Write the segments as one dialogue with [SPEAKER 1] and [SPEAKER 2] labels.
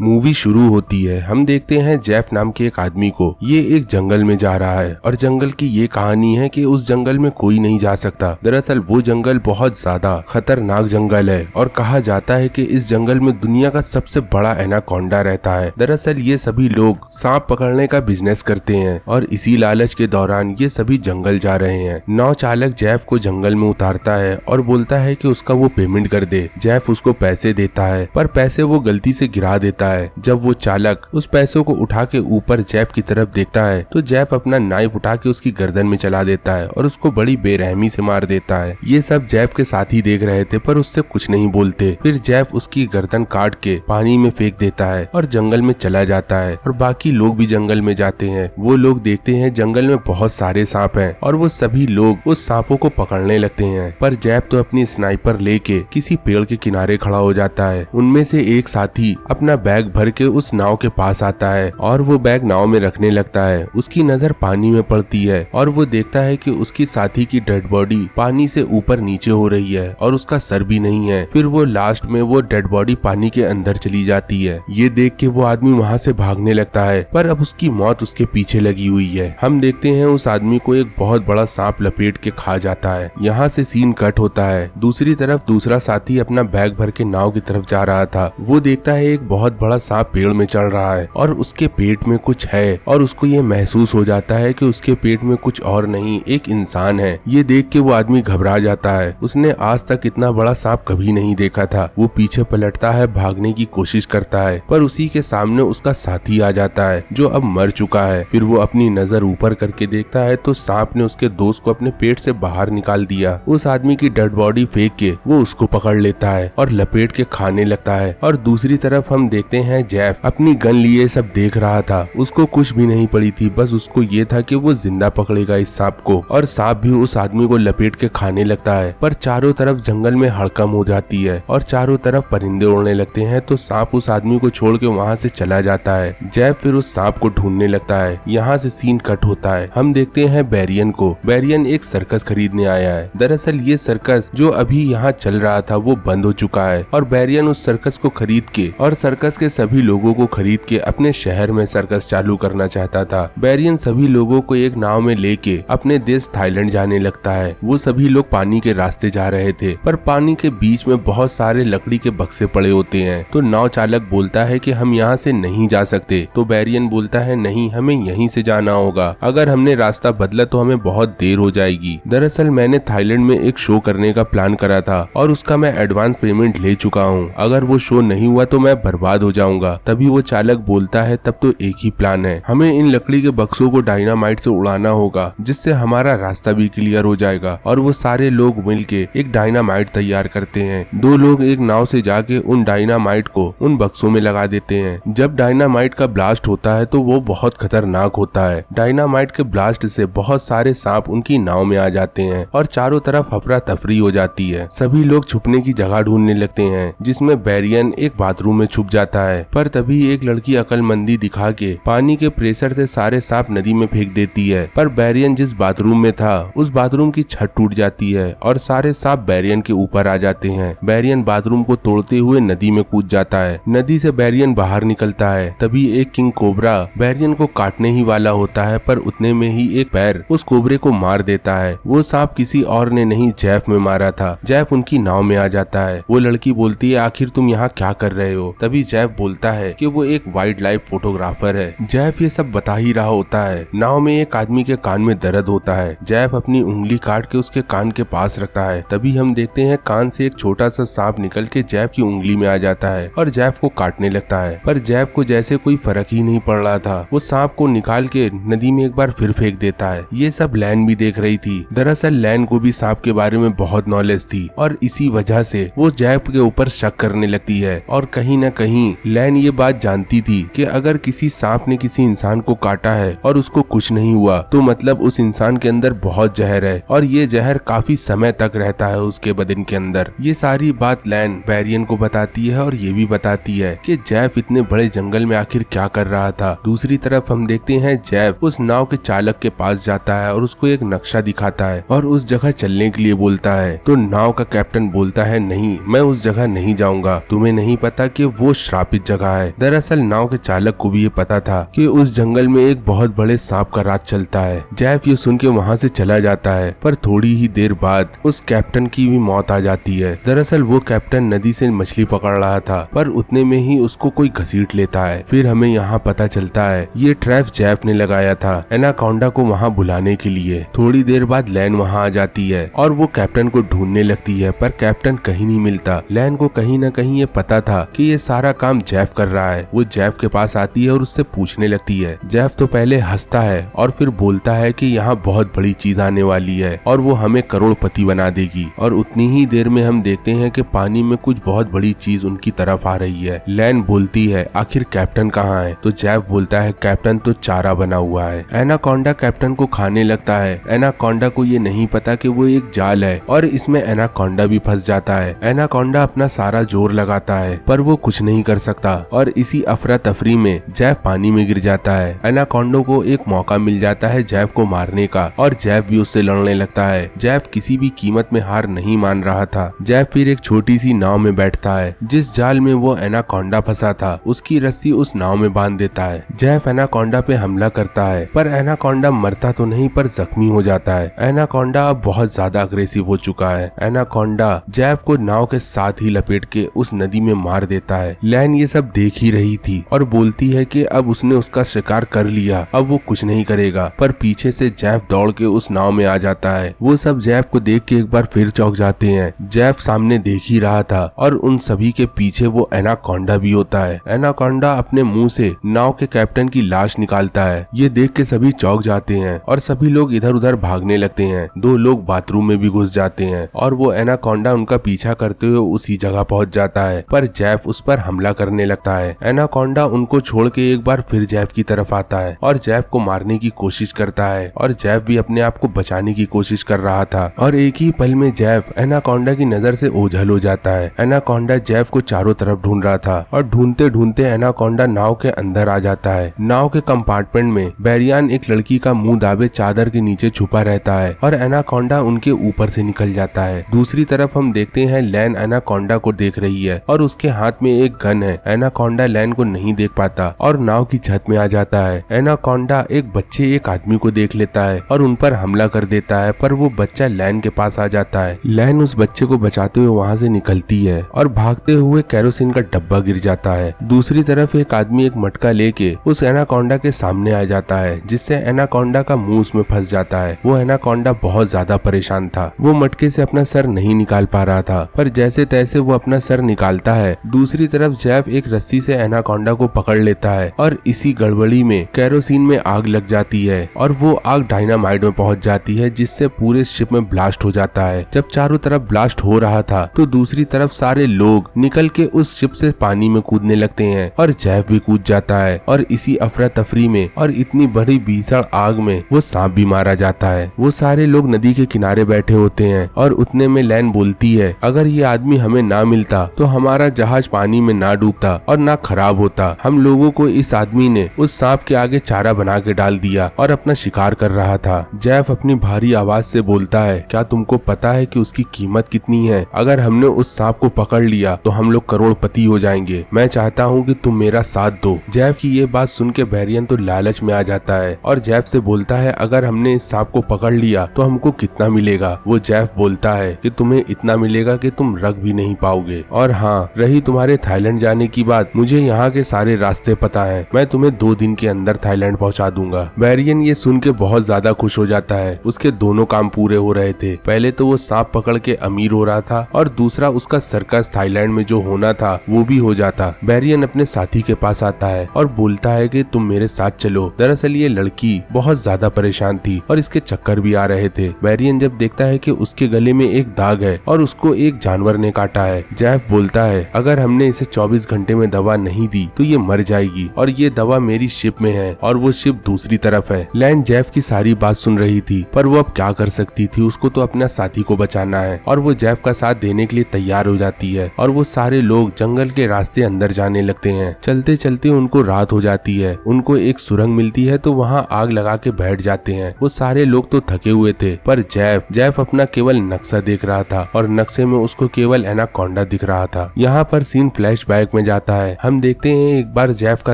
[SPEAKER 1] Movie शुरू होती है। हम देखते हैं जेफ नाम के एक आदमी को, ये एक जंगल में जा रहा है और जंगल की ये कहानी है कि उस जंगल में कोई नहीं जा सकता। दरअसल वो जंगल बहुत ज्यादा खतरनाक जंगल है और कहा जाता है कि इस जंगल में दुनिया का सबसे बड़ा एनाकोंडा रहता है। दरअसल ये सभी लोग सांप पकड़ने का बिजनेस करते हैं और इसी लालच के दौरान ये सभी जंगल जा रहे हैं। नाव चालक जेफ को जंगल में उतारता है और बोलता है कि उसका वो पेमेंट कर दे। जेफ उसको पैसे देता है पर पैसे वो गलती से गिरा देता है। जब वो चालक उस पैसों को उठा के ऊपर जेफ की तरफ देखता है तो जेफ अपना नाइफ उठा के उसकी गर्दन में चला देता है और उसको बड़ी बेरहमी से मार देता है। ये सब जेफ के साथी देख रहे थे पर उससे कुछ नहीं बोलते। फिर जेफ उसकी गर्दन काट के पानी में फेंक देता है और जंगल में चला जाता है और बाकी लोग भी जंगल में जाते हैं। वो लोग देखते हैं जंगल में बहुत सारे सांप हैं और वो सभी लोग उस सांपों को पकड़ने लगते हैं। पर जेफ तो अपनी स्नाइपर लेके किसी पेड़ के किनारे खड़ा हो जाता है। उनमें से एक साथी अपना बैग भर के उस नाव के पास आता है और वो बैग नाव में रखने लगता है। उसकी नजर पानी में पड़ती है और वो देखता है कि उसकी साथी की डेड बॉडी पानी से ऊपर नीचे हो रही है और उसका सर भी नहीं है। फिर वो लास्ट में वो डेड बॉडी पानी के अंदर चली जाती है। ये देख के वो आदमी वहाँ से भागने लगता है पर अब उसकी मौत उसके पीछे लगी हुई है। हम देखते हैं उस आदमी को एक बहुत बड़ा सांप लपेट के खा जाता है। यहाँ से सीन कट होता है। दूसरी तरफ दूसरा साथी अपना बैग भर के नाव की तरफ जा रहा था। वो देखता है एक बहुत बड़ा सांप पेड़ में चढ़ रहा है और उसके पेट में कुछ है और उसको ये महसूस हो जाता है कि उसके पेट में कुछ और नहीं एक इंसान है। ये देख के वो आदमी घबरा जाता है। उसने आज तक इतना बड़ा सांप कभी नहीं देखा था। वो पीछे पलटता है, भागने की कोशिश करता है पर उसी के सामने उसका साथी आ जाता है जो अब मर चुका है। फिर वो अपनी नजर ऊपर करके देखता है तो सांप ने उसके दोस्त को अपने पेट से बाहर निकाल दिया। उस आदमी की डेड बॉडी फेंक के वो उसको पकड़ लेता है और लपेट के खाने लगता है। और दूसरी तरफ हम देखते हैं जेफ अपनी गन लिए सब देख रहा था। उसको कुछ भी नहीं पड़ी थी, बस उसको ये था कि वो जिंदा पकड़ेगा इस सांप को और सांप भी उस आदमी को लपेट के खाने लगता है। पर चारों तरफ जंगल में हड़कम हो जाती है और चारों तरफ परिंदे उड़ने लगते हैं तो सांप उस आदमी को छोड़ के वहाँ से चला जाता है। जेफ फिर उस सांप को ढूंढने लगता है। यहाँ से सीन कट होता है। हम देखते हैं बैरियन को। बैरियन एक सर्कस खरीदने आया है। दरअसल ये सर्कस जो अभी यहाँ चल रहा था वो बंद हो चुका है और बैरियन उस सर्कस को खरीद के और सर्कस के सभी लोगों को खरीद के अपने शहर में सर्कस चालू करना चाहता था। बैरियन सभी लोगों को एक नाव में लेके अपने देश थाईलैंड जाने लगता है। वो सभी लोग पानी के रास्ते जा रहे थे पर पानी के बीच में बहुत सारे लकड़ी के बक्से पड़े होते हैं तो नाव चालक बोलता है कि हम यहाँ से नहीं जा सकते। तो बैरियन बोलता है नहीं, हमें यहीं से जाना होगा। अगर हमने रास्ता बदला तो हमें बहुत देर हो जाएगी। दरअसल मैंने थाईलैंड में एक शो करने का प्लान करा था और उसका मैं एडवांस पेमेंट ले चुका हूँ। अगर वो शो नहीं हुआ तो मैं बर्बाद हो जाऊंगा। तभी वो चालक बोलता है तब तो एक ही प्लान है, हमें इन लकड़ी के बक्सों को डायनामाइट से उड़ाना होगा जिससे हमारा रास्ता भी क्लियर हो जाएगा। और वो सारे लोग मिलके एक डायनामाइट तैयार करते हैं। दो लोग एक नाव से जाके उन डायनामाइट को उन बक्सों में लगा देते हैं। जब डायनामाइट का ब्लास्ट होता है तो वो बहुत खतरनाक होता है। डायनामाइट के ब्लास्ट से बहुत सारे सांप उनकी नाव में आ जाते हैं और चारों तरफ अफरा तफरी हो जाती है। सभी लोग छुपने की जगह ढूंढने लगते हैं जिसमें बैरियन एक बाथरूम में छुप जाता है। पर तभी एक लड़की अकलमंदी दिखा के पानी के प्रेशर से सारे सांप नदी में फेंक देती है। पर बैरियन जिस बाथरूम में था उस बाथरूम की छत टूट जाती है और सारे सांप बैरियन के ऊपर आ जाते हैं। बैरियन बाथरूम को तोड़ते हुए नदी में कूद जाता है। नदी से बैरियन बाहर निकलता है। तभी एक किंग कोबरा बैरियन को काटने ही वाला होता है पर उतने में ही एक पैर उस कोबरे को मार देता है। वो सांप किसी और ने नहीं जेफ में मारा था। जेफ उनकी नाव में आ जाता है। वो लड़की बोलती है आखिर तुम यहाँ क्या कर रहे हो। तभी जेफ बोलता है कि वो एक वाइल्ड लाइफ फोटोग्राफर है। जेफ ये सब बता ही रहा होता है। नाव में एक आदमी के कान में दर्द होता है। जेफ अपनी उंगली काट के उसके कान के पास रखता है। तभी हम देखते हैं कान से एक छोटा सा सांप निकल के जेफ की उंगली में आ जाता है और जेफ को काटने लगता है। पर जेफ को जैसे कोई फर्क ही नहीं पड़ रहा था। वो सांप को निकाल के नदी में एक बार फिर फेंक देता है। ये सब लैन भी देख रही थी। दरअसल लैन को भी सांप के बारे में बहुत नॉलेज थी और इसी वजह से वो जेफ के ऊपर शक करने लगती है। और कहीं न कहीं लैन ये बात जानती थी कि अगर किसी सांप ने किसी इंसान को काटा है और उसको कुछ नहीं हुआ तो मतलब उस इंसान के अंदर बहुत जहर है और ये जहर काफी समय तक रहता है उसके बदन के अंदर। ये सारी बात लैन बैरियन को बताती है और ये भी बताती है कि जेफ इतने बड़े जंगल में आखिर क्या कर रहा था। दूसरी तरफ हम देखते हैं जेफ उस नाव के चालक के पास जाता है और उसको एक नक्शा दिखाता है और उस जगह चलने के लिए बोलता है। तो नाव का कैप्टन बोलता है नहीं, मैं उस जगह नहीं जाऊंगा। तुम्हें नहीं पता कि वो श्राप श्रापित जगह है। दरअसल नाव के चालक को भी ये पता था कि उस जंगल में एक बहुत बड़े सांप का राज चलता है। जेफ ये सुन के वहाँ से चला जाता है, पर थोड़ी ही देर बाद उस कैप्टन की भी मौत आ जाती है। दरअसल वो कैप्टन नदी से मछली पकड़ रहा था, पर उतने में ही उसको कोई घसीट लेता है। फिर हमें यहाँ पता चलता है ये ट्रैप जेफ ने लगाया था एनाकोंडा को वहाँ बुलाने के लिए। थोड़ी देर बाद लैन वहाँ आ जाती है और वो कैप्टन को ढूंढने लगती है, पर कैप्टन कहीं नहीं मिलता। लैन को कहीं न कहीं ये पता था कि ये सारा काम जेफ कर रहा है। वो जेफ के पास आती है और उससे पूछने लगती है। जेफ तो पहले हंसता है और फिर बोलता है कि यहाँ बहुत बड़ी चीज आने वाली है और वो हमें करोड़पति बना देगी। और उतनी ही देर में हम देखते हैं कि पानी में कुछ बहुत बड़ी चीज उनकी तरफ आ रही है। लैन बोलती है आखिर कैप्टन कहाँ है? तो जेफ बोलता है कैप्टन तो चारा बना हुआ है। एनाकोंडा कैप्टन को खाने लगता है। एनाकोंडा को ये नहीं पता कि वो एक जाल है और इसमें एनाकोंडा भी फंस जाता है। एनाकोंडा अपना सारा जोर लगाता है, पर वो कुछ नहीं कर सकता और इसी अफरा तफरी में जेफ पानी में गिर जाता है। एनाकोंडा को एक मौका मिल जाता है जेफ को मारने का और जेफ भी उससे लड़ने लगता है। जेफ किसी भी कीमत में हार नहीं मान रहा था। जेफ फिर एक छोटी सी नाव में बैठता है। जिस जाल में वो एनाकोंडा फंसा था उसकी रस्सी उस नाव में बांध देता है। जेफ एनाकोंडा पे हमला करता है, पर एनाकोंडा मरता तो नहीं पर जख्मी हो जाता है। एनाकोंडा अब बहुत ज्यादा अग्रेसिव हो चुका है। एनाकोंडा जेफ को नाव के साथ ही लपेट के उस नदी में मार देता है। लैन ये सब देख ही रही थी और बोलती है कि अब उसने उसका शिकार कर लिया, अब वो कुछ नहीं करेगा। पर पीछे से जेफ दौड़ के उस नाव में आ जाता है। वो सब जेफ को देख के एक बार फिर चौंक जाते हैं। जेफ सामने देख ही रहा था और उन सभी के पीछे वो एनाकोंडा भी होता है। एनाकोंडा अपने मुंह से नाव के कैप्टन की लाश निकालता है। ये देख के सभी चौंक जाते हैं और सभी लोग इधर उधर भागने लगते हैं। दो लोग बाथरूम में भी घुस जाते हैं और वो एनाकोंडा उनका पीछा करते हुए उसी जगह पहुंच जाता है, पर जेफ उस पर हमला करने लगता है। एनाकोंडा उनको छोड़ के एक बार फिर जेफ की तरफ आता है और जेफ को मारने की कोशिश करता है और जेफ भी अपने आप को बचाने की कोशिश कर रहा था। और एक ही पल में जेफ एनाकोंडा की नजर से ओझल हो जाता है। एनाकोंडा जेफ को चारों तरफ ढूंढ रहा था और ढूंढते ढूंढते एनाकोंडा नाव के अंदर आ जाता है। नाव के कंपार्टमेंट में बेरियान एक लड़की का मुंह दाबे चादर के नीचे छुपा रहता है और एनाकोंडा उनके ऊपर से निकल जाता है। दूसरी तरफ हम देखते हैं लैन एनाकोंडा को देख रही है और उसके हाथ में एक गन है। एनाकोंडा लैन को नहीं देख पाता और नाव की छत में आ जाता है। एनाकोंडा एक बच्चे एक आदमी को देख लेता है और उन पर हमला कर देता है, पर वो बच्चा लैन के पास आ जाता है। लैन उस बच्चे को बचाते हुए वहाँ से निकलती है और भागते हुए केरोसिन का डब्बा गिर जाता है। दूसरी तरफ एक आदमी एक मटका लेके उस एनाकोंडा के सामने आ जाता है, जिससे एनाकोंडा का मुंह उसमें फंस जाता है। वो एनाकोंडा बहुत ज्यादा परेशान था। वो मटके से अपना सर नहीं निकाल पा रहा था, पर जैसे तैसे वो अपना सर निकालता है। दूसरी तरफ जेफ एक रस्सी से एनाकोंडा को पकड़ लेता है और इसी गड़बड़ी में केरोसिन में आग लग जाती है और वो आग डायनामाइट में पहुंच जाती है, जिससे पूरे शिप में ब्लास्ट हो जाता है। जब चारों तरफ ब्लास्ट हो रहा था तो दूसरी तरफ सारे लोग निकल के उस शिप से पानी में कूदने लगते हैं और जेफ भी कूद जाता है और इसी अफरा तफरी में और इतनी बड़ी भीषण आग में वो सांप भी मारा जाता है। वो सारे लोग नदी के किनारे बैठे होते हैं और उतने में लैन बोलती है अगर ये आदमी हमें ना मिलता तो हमारा जहाज पानी में ना डूबता और ना खराब होता। हम लोगों को इस आदमी ने उस सांप के आगे चारा बना के डाल दिया और अपना शिकार कर रहा था। जेफ अपनी भारी आवाज से बोलता है क्या तुमको पता है कि उसकी कीमत कितनी है? अगर हमने उस सांप को पकड़ लिया तो हम लोग करोड़पति हो जाएंगे। मैं चाहता हूँ कि तुम मेरा साथ दो। जेफ की ये बात सुन के बेरियन तो लालच में आ जाता है और जेफ से बोलता है अगर हमने इस सांप को पकड़ लिया तो हमको कितना मिलेगा? वो जेफ बोलता है कि तुम्हें इतना मिलेगा कि तुम रख भी नहीं पाओगे। और हाँ, रही तुम्हारे थाईलैंड जाने की बात, मुझे यहाँ के सारे रास्ते पता है। मैं तुम्हें 2 दिन के अंदर थाईलैंड पहुँचा दूंगा। बेरियन ये सुन के बहुत ज्यादा खुश हो जाता है। उसके दोनों काम पूरे हो रहे थे। पहले तो वो सांप पकड़ के अमीर हो रहा था और दूसरा उसका सर्कस थाईलैंड में जो होना था वो भी हो जाता। बेरियन अपने साथी के पास आता है और बोलता है कि तुम मेरे साथ चलो। दरअसल ये लड़की बहुत ज्यादा परेशान थी और इसके चक्कर भी आ रहे थे। बेरियन जब देखता है कि उसके गले में एक दाग है और उसको एक जानवर ने काटा है। जेफ बोलता है अगर हमने इसे 24 घंटे में दवा नहीं दी तो ये मर जाएगी और ये दवा मेरी शिप में है और वो शिप दूसरी तरफ है। लैन जेफ की सारी बात सुन रही थी, पर वो अब क्या कर सकती थी? उसको तो अपना साथी को बचाना है और वो जेफ का साथ देने के लिए तैयार हो जाती है और वो सारे लोग जंगल के रास्ते अंदर जाने लगते हैं। चलते चलते उनको रात हो जाती है। उनको एक सुरंग मिलती है तो वहाँ आग लगा के बैठ जाते हैं। वो सारे लोग तो थके हुए थे, पर जेफ अपना केवल नक्शा देख रहा था और नक्शे में उसको केवल एनाकोंडा दिख रहा था। यहाँ पर सीन फ्लैशबैक में में जाता है। हम देखते हैं एक बार जेफ का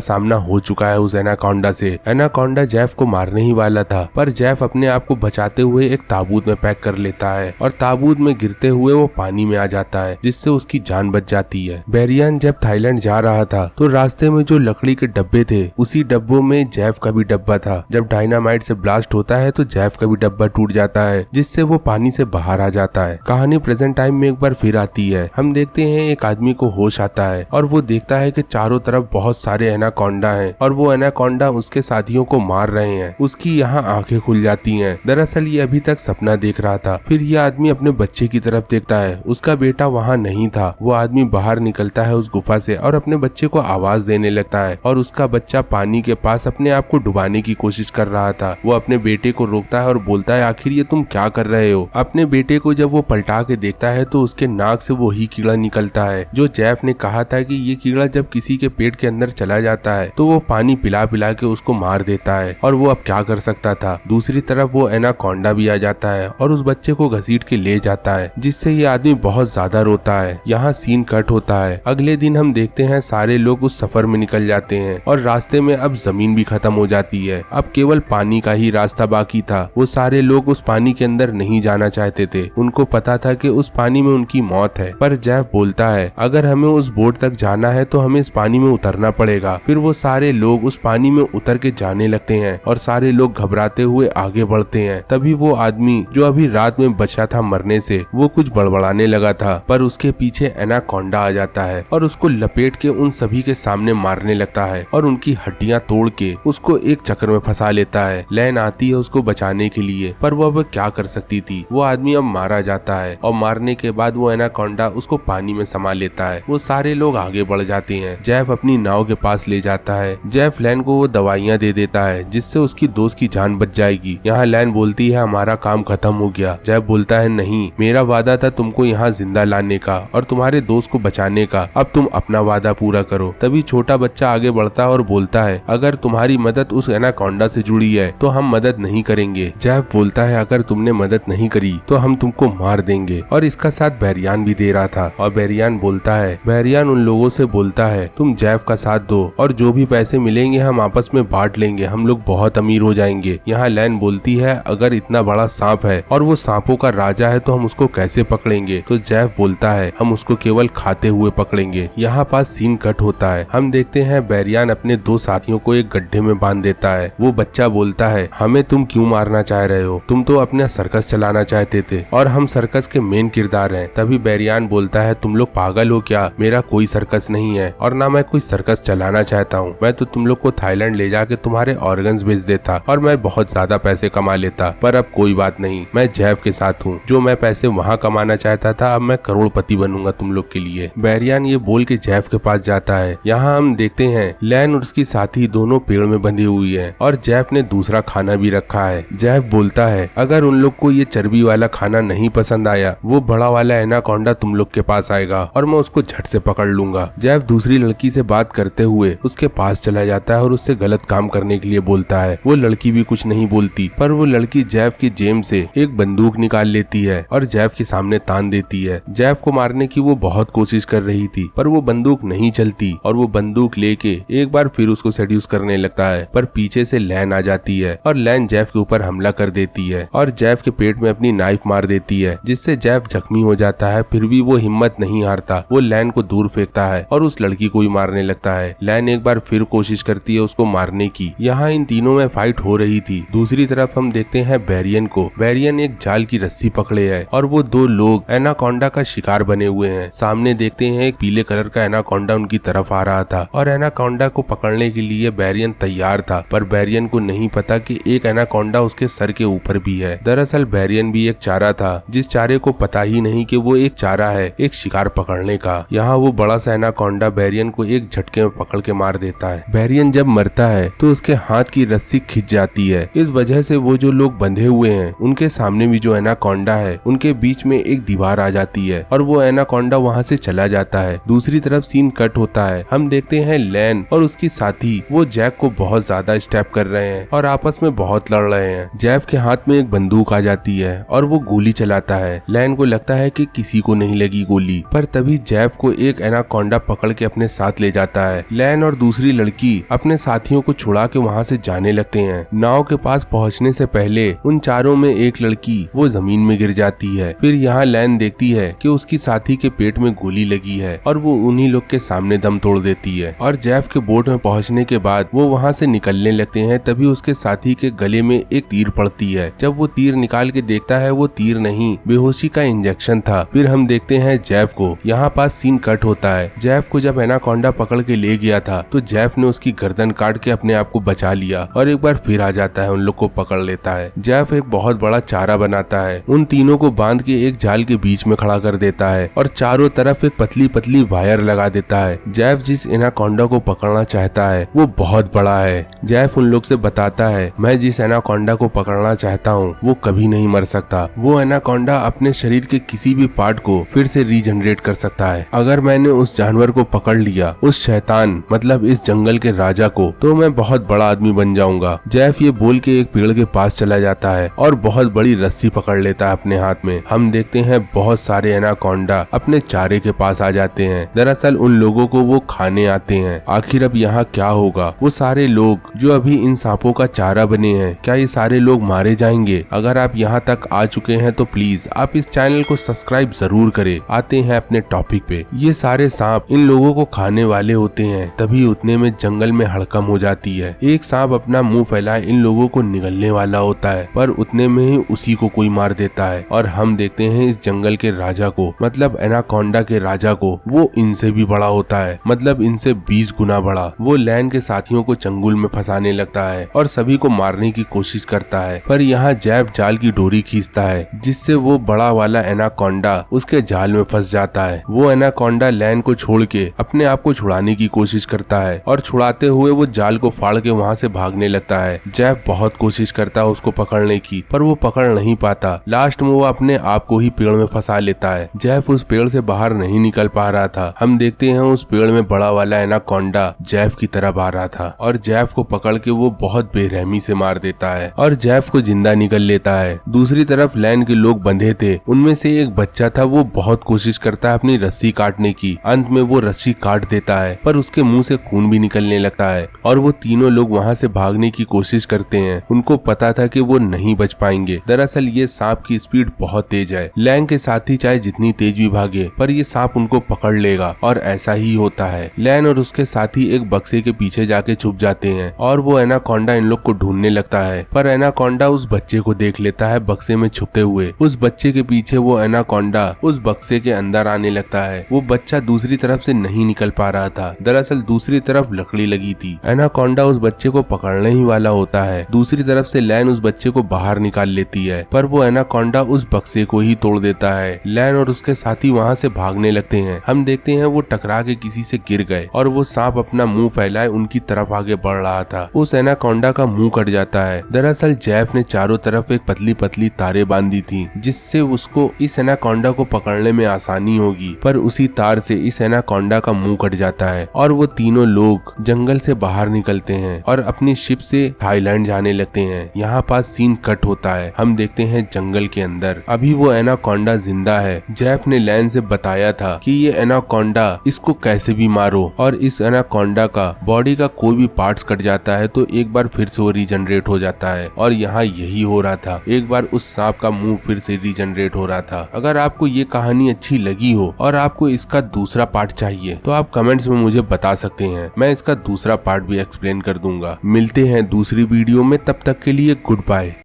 [SPEAKER 1] सामना हो चुका है उस एनाकोंडा से। एनाकोंडा जेफ को मारने ही वाला था, पर जेफ अपने आप को बचाते हुए एक ताबूत में पैक कर लेता है और ताबूत में गिरते हुए वो पानी में आ जाता है, जिससे उसकी जान बच जाती है। बेरियान जब थाईलैंड जा रहा था तो रास्ते में जो लकड़ी के डब्बे थे उसी डब्बों में जेफ का भी डब्बा था। जब डायनामाइट से ब्लास्ट होता है तो जेफ का भी डब्बा टूट जाता है, जिससे वो पानी से बाहर आ जाता है। कहानी प्रेजेंट टाइम में एक बार फिर आती है। हम देखते हैं एक आदमी को होश आता है और वो देखता है कि चारों तरफ बहुत सारे एनाकोंडा हैं और वो एनाकोंडा उसके साथियों को मार रहे हैं। उसकी यहाँ आंखें खुल जाती हैं। दरअसल ये अभी तक सपना देख रहा था। फिर ये आदमी अपने बच्चे की तरफ देखता है। उसका बेटा वहाँ नहीं था। वो आदमी बाहर निकलता है उस गुफा से और अपने बच्चे को आवाज देने लगता है और उसका बच्चा पानी के पास अपने आप को डुबाने की कोशिश कर रहा था। वो अपने बेटे को रोकता है और बोलता है, आखिर ये तुम क्या कर रहे हो? अपने बेटे को जब वो पलटा के देखता है तो उसके नाक से वही कीड़ा निकलता है जो जेफ ने कहा था कि ये कीड़ा जब किसी के पेट के अंदर चला जाता है तो वो पानी पिला पिला के उसको मार देता है। और वो अब क्या कर सकता था। दूसरी तरफ वो एनाकोंडा भी आ जाता है और उस बच्चे को घसीट के ले जाता है, जिससे ये आदमी बहुत ज्यादा रोता है। यहाँ सीन कट होता है। अगले दिन हम देखते हैं सारे लोग उस सफर में निकल जाते हैं और रास्ते में अब जमीन भी खत्म हो जाती है। अब केवल पानी का ही रास्ता बाकी था। वो सारे लोग उस पानी के अंदर नहीं जाना चाहते थे। उनको पता था कि उस पानी में उनकी मौत है, पर जेफ बोलता है अगर हमें उस बोट तक जाना है तो हमें इस पानी में उतरना पड़ेगा। फिर वो सारे लोग उस पानी में उतर के जाने लगते हैं और सारे लोग घबराते हुए आगे बढ़ते हैं। तभी वो आदमी जो अभी रात में बचा था मरने से, वो कुछ बड़बड़ाने लगा था, पर उसके पीछे एनाकोंडा आ जाता है और उसको लपेट के उन सभी के सामने मारने लगता है और उनकी हड्डियां तोड़ के उसको एक चक्र में फंसा लेता है। लैन आती है उसको बचाने के लिए, पर वो अब क्या कर सकती थी। वो आदमी अब मारा जाता है और मारने के बाद वो एनाकोंडा उसको पानी में समा लेता है। वो सारे लोग आगे बढ़ जाते हैं। जेफ अपनी नाव के पास ले जाता है। जेफ लैन को वो दवाइयाँ दे देता है जिससे उसकी दोस्त की जान बच जाएगी। यहाँ लैन बोलती है हमारा काम खत्म हो गया। जेफ बोलता है नहीं, मेरा वादा था तुमको यहाँ जिंदा लाने का और तुम्हारे दोस्त को बचाने का। अब तुम अपना वादा पूरा करो। तभी छोटा बच्चा आगे बढ़ता है और बोलता है अगर तुम्हारी मदद उस एनाकोंडा से जुड़ी है तो हम मदद नहीं करेंगे। जेफ बोलता है अगर तुमने मदद नहीं करी तो हम तुमको मार देंगे। और इसका साथ बेरियान भी दे रहा था और बेरियान बोलता है, बेरियान उन लोगों से बोलता है तुम जेफ का साथ दो और जो भी पैसे मिलेंगे हम आपस में बांट लेंगे, हम लोग बहुत अमीर हो जाएंगे। यहाँ लैन बोलती है अगर इतना बड़ा सांप है और वो सांपों का राजा है तो हम उसको कैसे पकड़ेंगे? तो जेफ बोलता है हम उसको केवल खाते हुए पकड़ेंगे। यहाँ पास सीन कट होता है। हम देखते हैं बेरियान अपने दो साथियों को एक गड्ढे में बांध देता है। वो बच्चा बोलता है हमें तुम क्यों मारना चाह रहे हो? तुम तो अपना सर्कस चलाना चाहते थे और हम सर्कस के मेन किरदार हैं। तभी बेरियान बोलता है तुम लोग पागल हो क्या? मेरा कोई सर्कस नहीं है और ना मैं कोई सर्कस चलाना चाहता हूँ। मैं तो तुम लोग को थाईलैंड ले जाके तुम्हारे ऑर्गन्स बेच देता और मैं बहुत ज्यादा पैसे कमा लेता, पर अब कोई बात नहीं, मैं जेफ के साथ हूँ। जो मैं पैसे वहाँ कमाना चाहता था अब मैं करोड़पति बनूंगा तुम लोग के लिए। बेरियान ये बोल के जेफ के पास जाता है। यहाँ हम देखते हैं लैन और उसकी साथी दोनों पेड़ में बंधी हुई है और जेफ ने दूसरा खाना भी रखा है। जेफ बोलता है अगर उन लोग को ये चर्बी वाला खाना नहीं पसंद आया, वो बड़ा वाला एनाकोंडा तुम लोग के पास आएगा और मैं उसको झट से पकड़ लूंगा। जेफ दूसरी लड़की से बात करते हुए उसके पास चला जाता है और उससे गलत काम करने के लिए बोलता है। वो लड़की भी कुछ नहीं बोलती, पर वो लड़की जेफ की जेब से एक बंदूक निकाल लेती है और जेफ के सामने तान देती है। जेफ को मारने की वो बहुत कोशिश कर रही थी, पर वो बंदूक नहीं चलती और वो बंदूक लेके एक बार फिर उसको सेड्यूस करने लगता है, पर पीछे से लैन आ जाती है और लैन जेफ के ऊपर हमला कर देती है और जेफ के पेट में अपनी नाइफ मार देती है, जिससे जेफ जख्मी हो जाता है। फिर भी वो हिम्मत नहीं हारता। वो लैन को दूर फेंकता है और उस लड़की को भी मारने लगता है। लैन एक बार फिर कोशिश करती है उसको मारने की। यहाँ इन तीनों में फाइट हो रही थी। दूसरी तरफ हम देखते हैं बेरियन को। बेरियन एक जाल की रस्सी पकड़े है और वो दो लोग एनाकोंडा का शिकार बने हुए हैं। सामने देखते हैं एक पीले कलर का एनाकोंडा उनकी तरफ आ रहा था और एनाकोंडा को पकड़ने के लिए बेरियन तैयार था, पर बेरियन को नहीं पता कि एक एनाकोंडा उसके सर के ऊपर भी है। दरअसल बेरियन भी एक चारा था, जिस चारे को पता ही नहीं कि वो एक चारा है एक शिकार पकड़ने का। यहाँ वो बड़ा सा एनाकोंडा बेरियन को एक झटके में पकड़ के मार देता है। बेरियन जब मरता है तो उसके हाथ की रस्सी खिंच जाती है। इस वजह से वो जो लोग बंधे हुए हैं उनके सामने भी जो एनाकोंडा है उनके बीच में एक दीवार आ जाती है और वो एनाकोंडा वहाँ से चला जाता है। दूसरी तरफ सीन कट होता है। हम देखते हैं लैन और उसकी साथी वो जैक को बहुत ज्यादा स्टैप कर रहे हैं और आपस में बहुत लड़ रहे हैं। जेफ के हाथ में एक बंदूक आ जाती है और वो गोली चलाता है। लैन को लगता है कि किसी को नहीं लगी गोली, पर तभी जेफ को एक एनाकोंडा एनाकोंडा पकड़ के अपने साथ ले जाता है। लैन और दूसरी लड़की अपने साथियों को छुड़ा के वहाँ से जाने लगते हैं। नाव के पास पहुँचने से पहले उन चारों में एक लड़की वो जमीन में गिर जाती है। फिर यहाँ लैन देखती है कि उसकी साथी के पेट में गोली लगी है और वो उन्हीं लोग के सामने दम तोड़ देती है। और जेफ के बोट में पहुँचने के बाद वो वहाँ से निकलने लगते हैं। तभी उसके साथी के गले में एक तीर पड़ती है। जब वो तीर निकाल के देखता है वो तीर नहीं, बेहोशी का इंजेक्शन था। फिर हम देखते हैं जेफ को। यहाँ पास सीन कट होता है। जेफ को जब एनाकोंडा पकड़ के ले गया था तो जेफ ने उसकी गर्दन काट के अपने आप को बचा लिया और एक बार फिर आ जाता है, उन लोग को पकड़ लेता है। जेफ एक बहुत बड़ा चारा बनाता है, उन तीनों को बांध के एक जाल के बीच में खड़ा कर देता है और चारों तरफ एक पतली पतली वायर लगा देता है। जेफ जिस एनाकोंडा को पकड़ना चाहता है वो बहुत बड़ा है। जेफ उन लोग से बताता है, मैं जिस एनाकोंडा को पकड़ना चाहता हूँ वो कभी नहीं मर सकता। वो एनाकोंडा अपने शरीर के किसी भी पार्ट को फिर से रीजनरेट कर सकता है। अगर मैंने उस जानवर को पकड़ लिया, उस शैतान मतलब इस जंगल के राजा को, तो मैं बहुत बड़ा आदमी बन जाऊंगा। जेफ ये बोल के एक पेड़ के पास चला जाता है और बहुत बड़ी रस्सी पकड़ लेता है अपने हाथ में। हम देखते हैं बहुत सारे एनाकोंडा अपने चारे के पास आ जाते हैं। दरअसल उन लोगों को वो खाने आते हैं। आखिर अब यहाँ क्या होगा? वो सारे लोग जो अभी इन सांपों का चारा बने हैं, क्या ये सारे लोग मारे जाएंगे? अगर आप यहाँ तक आ चुके हैं तो प्लीज आप इस चैनल को सब्सक्राइब जरूर करें। आते हैं अपने टॉपिक पे। ये सारे सांप इन लोगों को खाने वाले होते हैं। तभी उतने में जंगल में हड़कम हो जाती है। एक सांप अपना मुंह फैलाए इन लोगों को निगलने वाला होता है, पर उतने में ही उसी को कोई मार देता है। और हम देखते हैं इस जंगल के राजा को, मतलब एनाकोंडा के राजा को। वो इनसे भी बड़ा होता है, मतलब इनसे 20 गुना बड़ा। वो लैन के साथियों को चंगुल में फंसाने लगता है और सभी को मारने की कोशिश करता है। पर यहाँ जेफ जाल की डोरी खींचता है, जिससे वो बड़ा वाला एनाकोंडा उसके जाल में फंस जाता है। वो एनाकोंडा लैन को छोड़ के अपने आप को छुड़ाने की कोशिश करता है और छुड़ाते हुए वो जाल को फाड़ के वहाँ से भागने लगता है। जेफ बहुत कोशिश करता है उसको पकड़ने की, पर वो पकड़ नहीं पाता। लास्ट में वो अपने आप को ही पेड़ में फंसा लेता है। जेफ उस पेड़ से बाहर नहीं निकल पा रहा था। हम देखते हैं उस पेड़ में बड़ा वाला एनाकोंडा जेफ की तरफ आ रहा था और जेफ को पकड़ के वो बहुत बेरहमी से मार देता है और जेफ को जिंदा निकल लेता है। दूसरी तरफ लैन के लोग बंधे थे, उनमें से एक बच्चा था। वो बहुत कोशिश करता है अपनी रस्सी काटने की। अंत में वो रस्सी काट देता है, पर उसके मुंह से खून भी निकलने लगता है और वो तीनों लोग वहाँ से भागने की कोशिश करते हैं। उनको पता था कि वो नहीं बच पाएंगे। दरअसल ये सांप की स्पीड बहुत तेज है। लैन के साथी चाहे जितनी तेज भी भागे, पर ये सांप उनको पकड़ लेगा और ऐसा ही होता है। लैन और उसके साथी एक बक्से के पीछे जाके छुप जाते हैं और वो एनाकोंडा इन लोग को ढूंढने लगता है। पर एनाकोंडा उस बच्चे को देख लेता है बक्से में छुपते हुए। उस बच्चे के पीछे वो एनाकोंडा उस बक्से के अंदर आने लगता है। वो बच्चा दूसरी तरफ से नहीं निकल पा रहा था। दरअसल दूसरी तरफ लकड़ी लगी थी। एनाकोंडा उस बच्चे को पकड़ने ही वाला होता है। दूसरी तरफ से लैन उस बच्चे को बाहर निकाल लेती है, पर वो एनाकोंडा उस बक्से को ही तोड़ देता है। लैन और उसके साथी वहाँ से भागने लगते हैं। हम देखते हैं वो टकरा के किसी से गिर गए और वो सांप अपना मुंह फैलाए उनकी तरफ आगे बढ़ रहा था। उस एनाकोंडा का मुंह कट जाता है। दरअसल जेफ ने चारों तरफ एक पतली पतली तारे बांधी थी, जिससे उसको इस एनाकोंडा को पकड़ने में आसानी होगी। पर उसी तार से इस एनाकोंडा का मुंह कट जाता है और वो तीनों लोग जंगल से बाहर निकलते हैं और अपनी शिप से थाईलैंड जाने लगते हैं। यहाँ पास सीन कट होता है। हम देखते हैं जंगल के अंदर अभी वो एनाकोंडा जिंदा है। जेफ ने लैन से बताया था कि ये एनाकोंडा, इसको कैसे भी मारो, और इस एनाकोंडा का बॉडी का कोई भी पार्ट्स कट जाता है तो एक बार फिर से वो रीजनरेट हो जाता है। और यहाँ यही हो रहा था, एक बार उस सांप का मुंह फिर से रीजनरेट हो रहा था। अगर आपको ये कहानी अच्छी लगी हो और आपको इसका दूसरा पार्ट चाहिए तो आप कमेंट्स में मुझे बता सकते हैं, मैं इसका दूसरा पार्ट भी एक्सप्लेन कर दूंगा। मिलते हैं दूसरी वीडियो में, तब तक के लिए गुड बाय।